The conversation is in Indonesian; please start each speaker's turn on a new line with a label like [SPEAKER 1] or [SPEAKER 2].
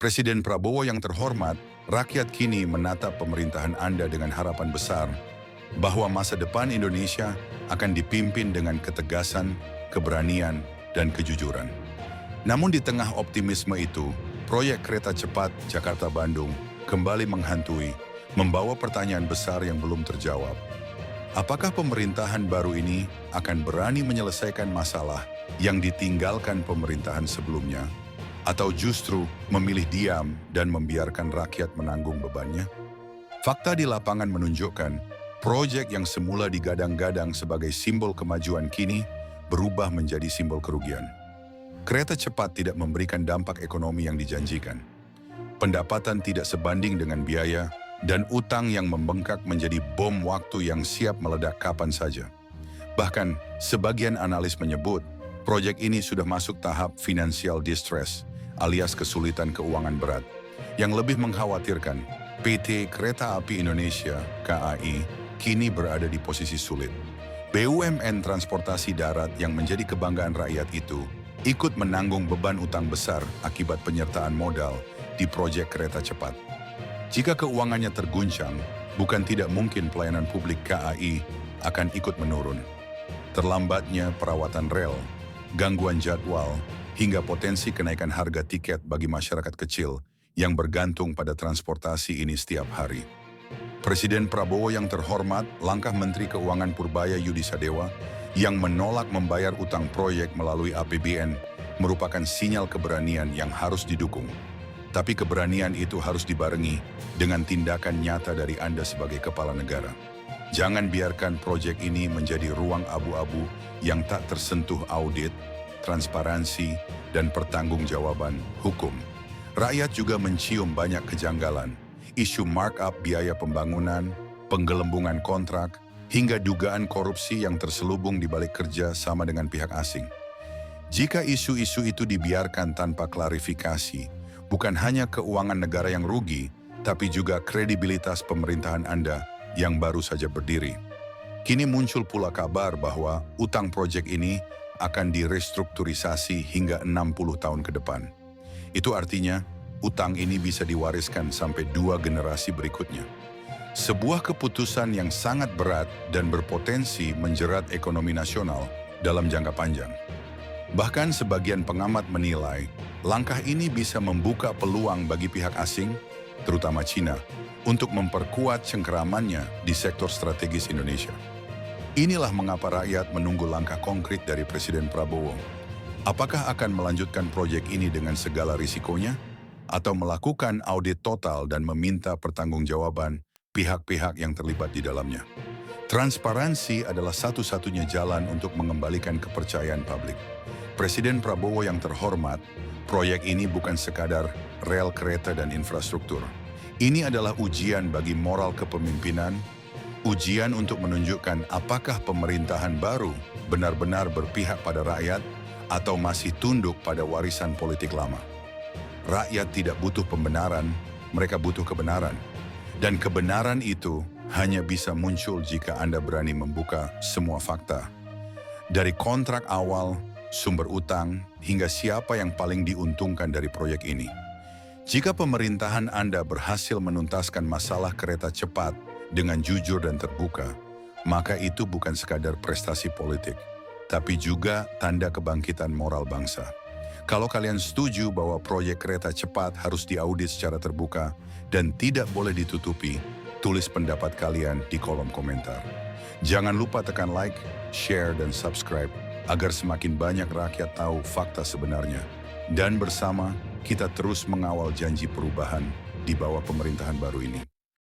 [SPEAKER 1] Presiden Prabowo yang terhormat, rakyat kini menatap pemerintahan Anda dengan harapan besar bahwa masa depan Indonesia akan dipimpin dengan ketegasan, keberanian, dan kejujuran. Namun di tengah optimisme itu, proyek kereta cepat Jakarta-Bandung kembali menghantui, membawa pertanyaan besar yang belum terjawab. Apakah pemerintahan baru ini akan berani menyelesaikan masalah yang ditinggalkan pemerintahan sebelumnya? Atau justru memilih diam dan membiarkan rakyat menanggung bebannya? Fakta di lapangan menunjukkan, proyek yang semula digadang-gadang sebagai simbol kemajuan kini berubah menjadi simbol kerugian. Kereta cepat tidak memberikan dampak ekonomi yang dijanjikan. Pendapatan tidak sebanding dengan biaya, dan utang yang membengkak menjadi bom waktu yang siap meledak kapan saja. Bahkan, sebagian analis menyebut, proyek ini sudah masuk tahap financial distress, alias kesulitan keuangan berat. Yang lebih mengkhawatirkan, PT Kereta Api Indonesia (KAI) kini berada di posisi sulit. BUMN transportasi darat yang menjadi kebanggaan rakyat itu ikut menanggung beban utang besar akibat penyertaan modal di proyek kereta cepat. Jika keuangannya terguncang, bukan tidak mungkin pelayanan publik KAI akan ikut menurun. Terlambatnya perawatan rel, gangguan jadwal, hingga potensi kenaikan harga tiket bagi masyarakat kecil yang bergantung pada transportasi ini setiap hari. Presiden Prabowo yang terhormat, langkah Menteri Keuangan Purbaya Yudi Sadewa yang menolak membayar utang proyek melalui APBN merupakan sinyal keberanian yang harus didukung. Tapi keberanian itu harus dibarengi dengan tindakan nyata dari Anda sebagai kepala negara. Jangan biarkan proyek ini menjadi ruang abu-abu yang tak tersentuh audit, transparansi, dan pertanggungjawaban hukum. Rakyat juga mencium banyak kejanggalan, isu markup biaya pembangunan, penggelembungan kontrak, hingga dugaan korupsi yang terselubung di balik kerja sama dengan pihak asing. Jika isu-isu itu dibiarkan tanpa klarifikasi, bukan hanya keuangan negara yang rugi, tapi juga kredibilitas pemerintahan Anda yang baru saja berdiri. Kini muncul pula kabar bahwa utang proyek ini akan direstrukturisasi hingga 60 tahun ke depan. Itu artinya, utang ini bisa diwariskan sampai 2 generasi berikutnya. Sebuah keputusan yang sangat berat dan berpotensi menjerat ekonomi nasional dalam jangka panjang. Bahkan sebagian pengamat menilai, langkah ini bisa membuka peluang bagi pihak asing, terutama Cina, untuk memperkuat cengkeramannya di sektor strategis Indonesia. Inilah mengapa rakyat menunggu langkah konkret dari Presiden Prabowo. Apakah akan melanjutkan proyek ini dengan segala risikonya? Atau melakukan audit total dan meminta pertanggungjawaban pihak-pihak yang terlibat di dalamnya? Transparansi adalah satu-satunya jalan untuk mengembalikan kepercayaan publik. Presiden Prabowo yang terhormat, proyek ini bukan sekadar rel kereta dan infrastruktur. Ini adalah ujian bagi moral kepemimpinan, ujian untuk menunjukkan apakah pemerintahan baru benar-benar berpihak pada rakyat atau masih tunduk pada warisan politik lama. Rakyat tidak butuh pembenaran, mereka butuh kebenaran. Dan kebenaran itu hanya bisa muncul jika Anda berani membuka semua fakta. Dari kontrak awal, sumber utang, hingga siapa yang paling diuntungkan dari proyek ini. Jika pemerintahan Anda berhasil menuntaskan masalah kereta cepat dengan jujur dan terbuka, maka itu bukan sekadar prestasi politik, tapi juga tanda kebangkitan moral bangsa. Kalau kalian setuju bahwa proyek kereta cepat harus diaudit secara terbuka dan tidak boleh ditutupi, tulis pendapat kalian di kolom komentar. Jangan lupa tekan like, share, dan subscribe agar semakin banyak rakyat tahu fakta sebenarnya. Dan bersama, kita terus mengawal janji perubahan di bawah pemerintahan baru ini.